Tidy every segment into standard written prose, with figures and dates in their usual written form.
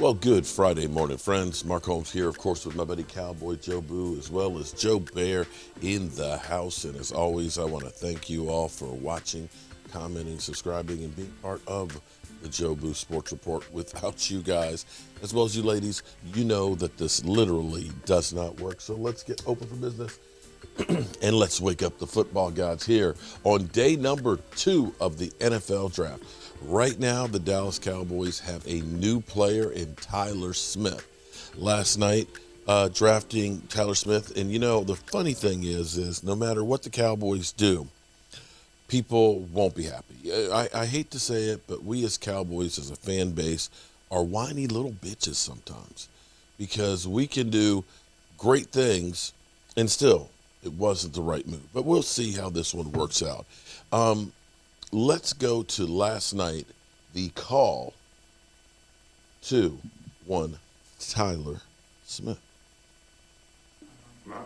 Well, good Friday morning, friends. Mark Holmes here, of course, with my buddy Cowboy Joe Boo, as well as Joe Bear in the house. And as always, I want to thank you all for watching, commenting, subscribing, and being part of the Joe Boo Sports Report. Without you guys, as well as you ladies, you know that this literally does not work. So let's get open for business. And let's wake up the football gods here on day number 2 of the NFL draft. Right now, the Dallas Cowboys have a new player in Tyler Smith. Last night, drafting Tyler Smith, and you know, the funny thing is no matter what the Cowboys do, people won't be happy. I hate to say it, but we as Cowboys, as a fan base, are whiny little bitches sometimes because we can do great things and still it wasn't the right move. But we'll see how this one works out. Let's go to last night, the call to one Tyler Smith. Nah,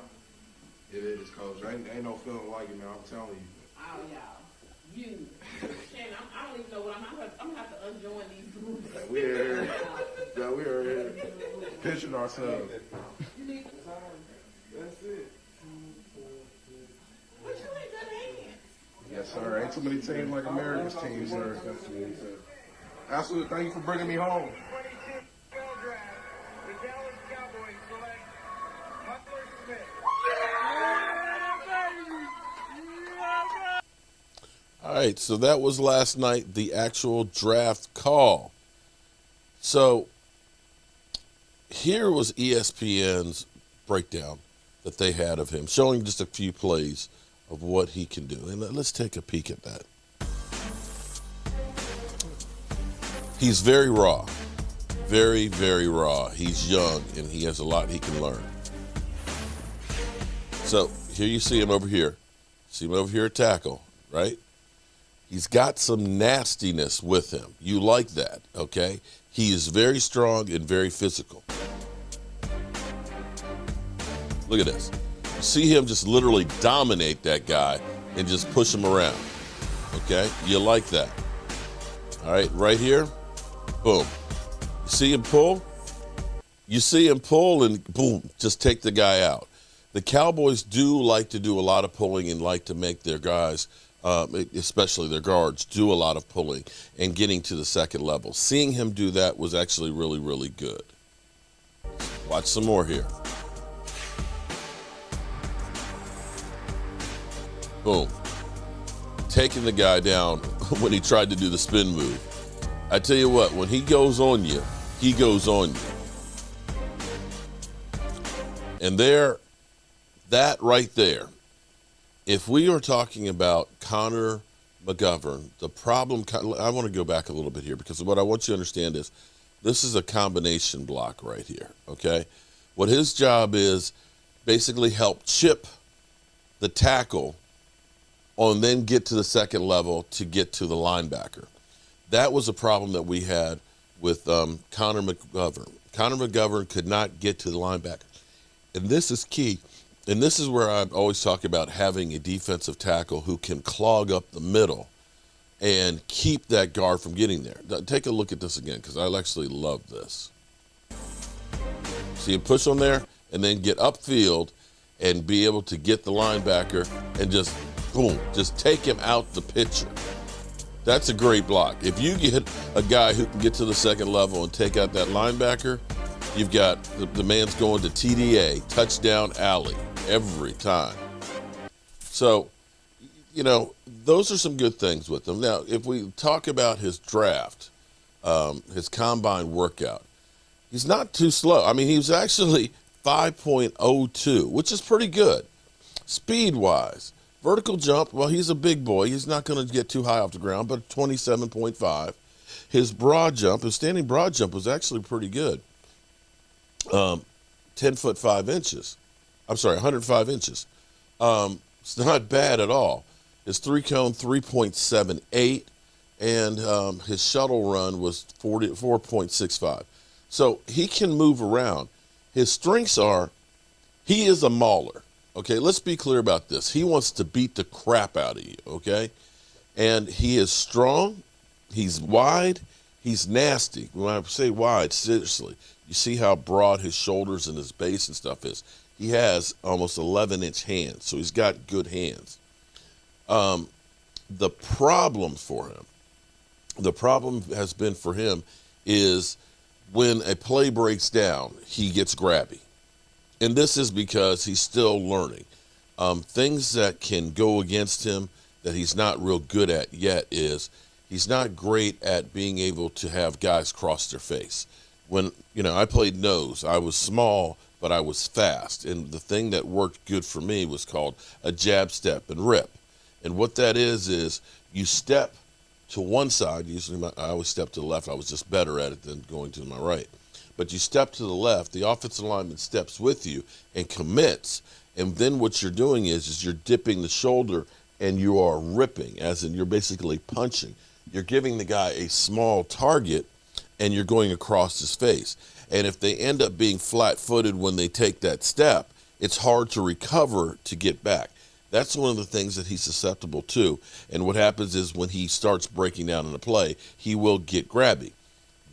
it is, Coach. Ain't no feeling like it, man. I'm telling you. Oh, y'all. You. Shannon, I don't even know what I'm going to have to unjoin these groups. We are here. Yeah, we are here. Pitching ourselves. You need to. That's it. But you ain't good hands. Yes, sir. Ain't too many teams like America's teams, sir. Absolutely. Thank you for bringing me home. All right, so that was last night, the actual draft call. So here was ESPN's breakdown that they had of him, showing just a few plays of what he can do. And let's take a peek at that. He's very raw. Very, very raw. He's young, and he has a lot he can learn. So here you see him over here. See him over here at tackle, right? He's got some nastiness with him. You like that, okay? He is very strong and very physical. Look at this. You see him just literally dominate that guy and just push him around, okay? You like that. All right, right here, boom. You see him pull? You see him pull and boom, just take the guy out. The Cowboys do like to do a lot of pulling and like to make their guys, especially their guards, do a lot of pulling and getting to the second level. Seeing him do that was actually really, really good. Watch some more here. Boom. Taking the guy down when he tried to do the spin move. I tell you what, when he goes on you, he goes on you. And there, that right there, if we are talking about Connor McGovern, the problem, I want to go back a little bit here because what I want you to understand is this is a combination block right here, okay? What his job is basically help chip the tackle and then get to the second level to get to the linebacker. That was a problem that we had with Connor McGovern. Connor McGovern could not get to the linebacker. And this is key. And this is where I always talk about having a defensive tackle who can clog up the middle and keep that guard from getting there. Now, take a look at this again because I actually love this. See him push on there and then get upfield and be able to get the linebacker and just, boom, just take him out the picture. That's a great block. If you get a guy who can get to the second level and take out that linebacker, you've got the man's going to TDA, touchdown alley, every time. So, you know, those are some good things with him. Now, if we talk about his draft, his combine workout, he's not too slow. I mean, he was actually 5.02, which is pretty good. Speed-wise, vertical jump, well, he's a big boy. He's not going to get too high off the ground, but 27.5. His broad jump, his standing broad jump was actually pretty good. 10 foot 5 inches. I'm sorry, 105 inches. It's not bad at all. His 3-cone, 3.78, and his shuttle run was 4.65. So he can move around. His strengths are, he is a mauler. Okay, let's be clear about this. He wants to beat the crap out of you, okay? And he is strong, he's wide, He's nasty. When I say wide, seriously, you see how broad his shoulders and his base and stuff is. He has almost 11-inch hands, so he's got good hands. The problem for him, the problem has been for him is when a play breaks down, he gets grabby. And this is because he's still learning. Things that can go against him that he's not real good at yet is he's not great at being able to have guys cross their face. When, I played nose, I was small, but I was fast. And the thing that worked good for me was called a jab, step, and rip. And what that is you step to one side. Usually I always step to the left. I was just better at it than going to my right. But you step to the left, the offensive lineman steps with you and commits. And then what you're doing is you're dipping the shoulder and you are ripping, as in you're basically punching. You're giving the guy a small target and you're going across his face. And if they end up being flat-footed when they take that step, it's hard to recover to get back. That's one of the things that he's susceptible to. And what happens is when he starts breaking down in a play, he will get grabby.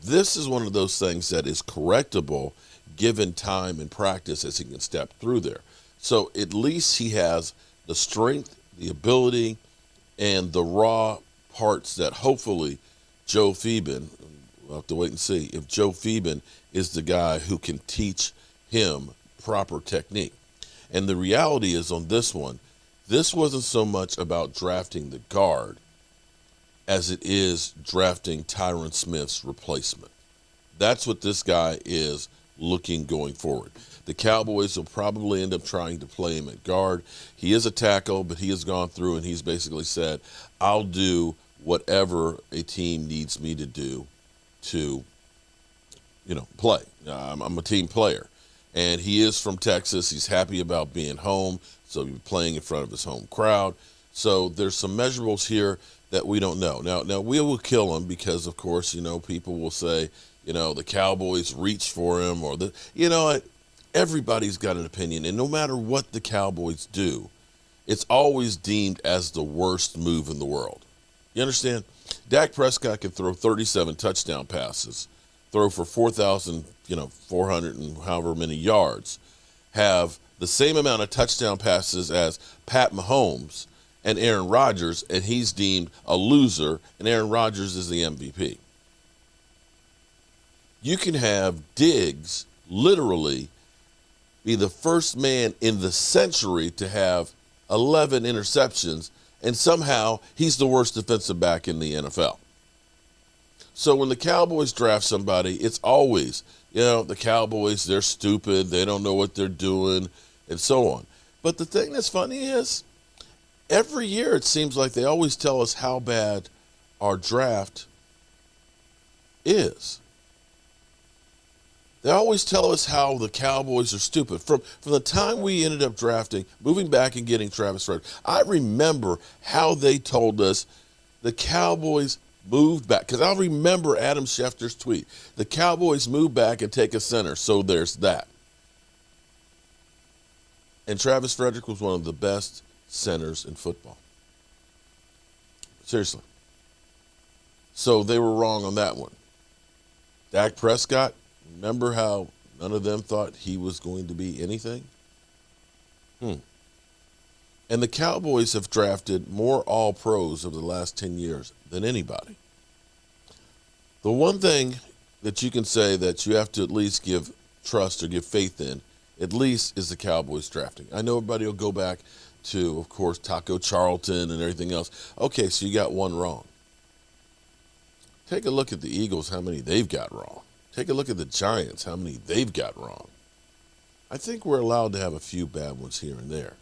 This is one of those things that is correctable given time and practice as he can step through there. So at least he has the strength, the ability, and the raw parts that hopefully Joe Phoeben, we'll have to wait and see, if Joe Phoeben is the guy who can teach him proper technique. And the reality is on this one, this wasn't so much about drafting the guard as it is drafting Tyron Smith's replacement. That's what this guy is looking going forward. The Cowboys will probably end up trying to play him at guard. He is a tackle, but he has gone through and he's basically said, I'll do whatever a team needs me to do to, play. I'm a team player. And he is from Texas. He's happy about being home, so he's playing in front of his home crowd. So there's some measurables here that we don't know. Now we will kill him because, of course, people will say, the Cowboys reached for him or everybody's got an opinion. And no matter what the Cowboys do, it's always deemed as the worst move in the world. You understand? Dak Prescott can throw 37 touchdown passes, throw for 4,400 and however many yards, have the same amount of touchdown passes as Pat Mahomes and Aaron Rodgers, and he's deemed a loser, and Aaron Rodgers is the MVP. You can have Diggs literally be the first man in the century to have 11 interceptions, and somehow he's the worst defensive back in the NFL. So when the Cowboys draft somebody, it's always, the Cowboys, they're stupid, they don't know what they're doing, and so on. But the thing that's funny is, every year it seems like they always tell us how bad our draft is. They always tell us how the Cowboys are stupid. From the time we ended up drafting, moving back and getting Travis Frederick, I remember how they told us the Cowboys moved back. Because I'll remember Adam Schefter's tweet. The Cowboys moved back and take a center, so there's that. And Travis Frederick was one of the best centers in football. Seriously. So they were wrong on that one. Dak Prescott, remember how none of them thought he was going to be anything? And the Cowboys have drafted more All-Pros over the last 10 years than anybody. The one thing that you can say that you have to at least give trust or give faith in, at least, is the Cowboys drafting. I know everybody will go back to, of course, Taco Charlton and everything else. Okay, so you got one wrong. Take a look at the Eagles, how many they've got wrong. Take a look at the Giants, how many they've got wrong. I think we're allowed to have a few bad ones here and there.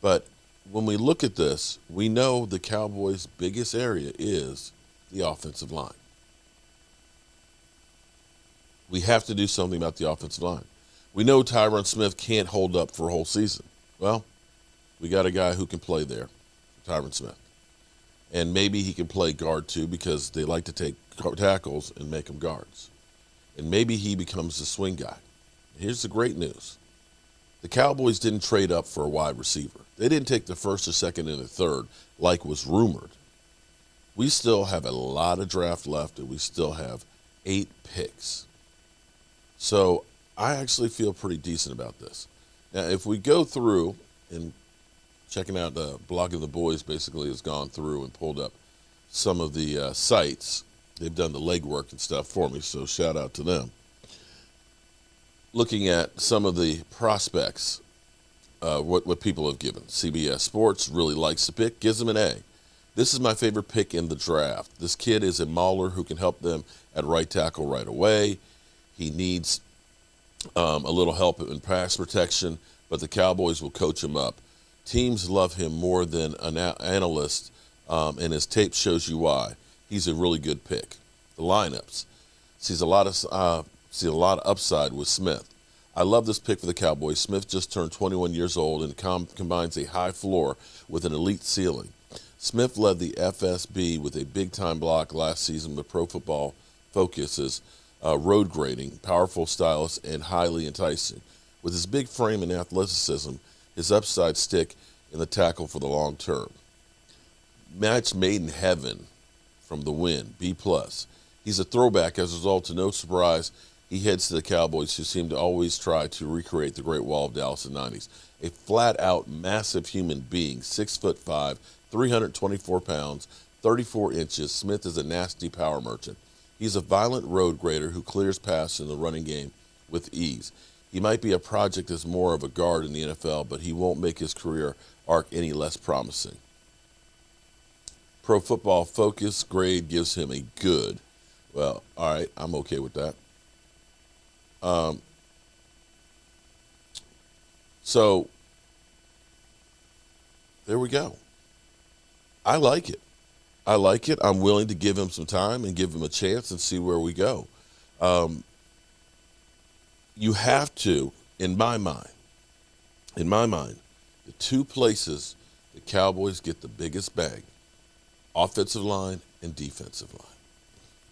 But when we look at this, we know the Cowboys' biggest area is the offensive line. We have to do something about the offensive line. We know Tyron Smith can't hold up for a whole season. Well, we got a guy who can play there, Tyron Smith. And maybe he can play guard too because they like to take tackles and make them guards. And maybe he becomes the swing guy. Here's the great news. The Cowboys didn't trade up for a wide receiver. They didn't take the first or second and the third like was rumored. We still have a lot of draft left, and we still have 8 picks. So I actually feel pretty decent about this. Now, if we go through and checking out the Blog of the Boys basically has gone through and pulled up some of the sites. They've done the legwork and stuff for me, so shout out to them. Looking at some of the prospects, what people have given. CBS Sports really likes the pick, gives them an A. This is my favorite pick in the draft. This kid is a mauler who can help them at right tackle right away. He needs a little help in pass protection, but the Cowboys will coach him up. Teams love him more than an analyst, and his tape shows you why. He's a really good pick. The lineups sees a lot of upside with Smith. I love this pick for the Cowboys. Smith just turned 21 years old and combines a high floor with an elite ceiling. Smith led the FSB with a big-time block last season with Pro Football Focus's road grading, powerful stylist, and highly enticing. With his big frame and athleticism, his upside stick in the tackle for the long term. Match made in heaven from the win, B+. He's a throwback as a result to no surprise. He heads to the Cowboys, who seem to always try to recreate the Great Wall of Dallas in the 90s. A flat-out massive human being, 6'5", 324 pounds, 34 inches. Smith is a nasty power merchant. He's a violent road grader who clears passes in the running game with ease. He might be a project as more of a guard in the NFL, but he won't make his career arc any less promising. Pro Football Focus grade gives him a good. Well, all right, I'm okay with that. So there we go. I like it. I'm willing to give him some time and give him a chance and see where we go. You have to, in my mind, the 2 places the Cowboys get the biggest bang, offensive line and defensive line.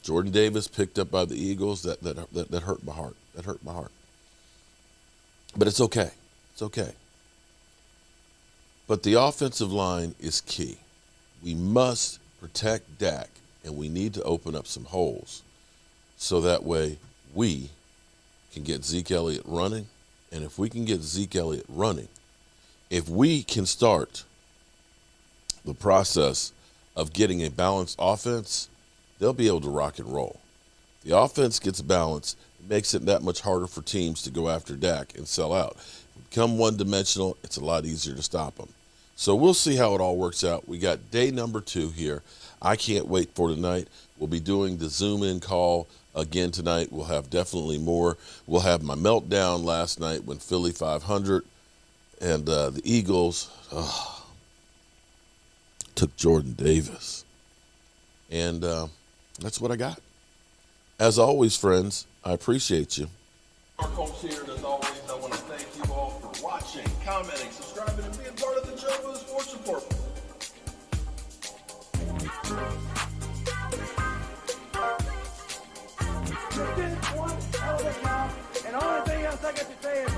Jordan Davis picked up by the Eagles, that hurt my heart. That hurt my heart. But it's okay. It's okay. But the offensive line is key. We must protect Dak, and we need to open up some holes so that way we can get Zeke Elliott running. And if we can get Zeke Elliott running, if we can start the process of getting a balanced offense, they'll be able to rock and roll. The offense gets balanced, it makes it that much harder for teams to go after Dak and sell out. If we become one-dimensional, it's a lot easier to stop them. So we'll see how it all works out. We got day number 2 here. I can't wait for tonight. We'll be doing the Zoom-in call again tonight. We'll have definitely more. We'll have my meltdown last night when Philly 500 and the Eagles took Jordan Davis. And that's what I got. As always, friends, I appreciate you. Our coach here, and as always, I want to thank you all for watching, commenting, subscribing, and being part of the Joe Sports Report. You did one hell of a job, and the only thing else I got to say is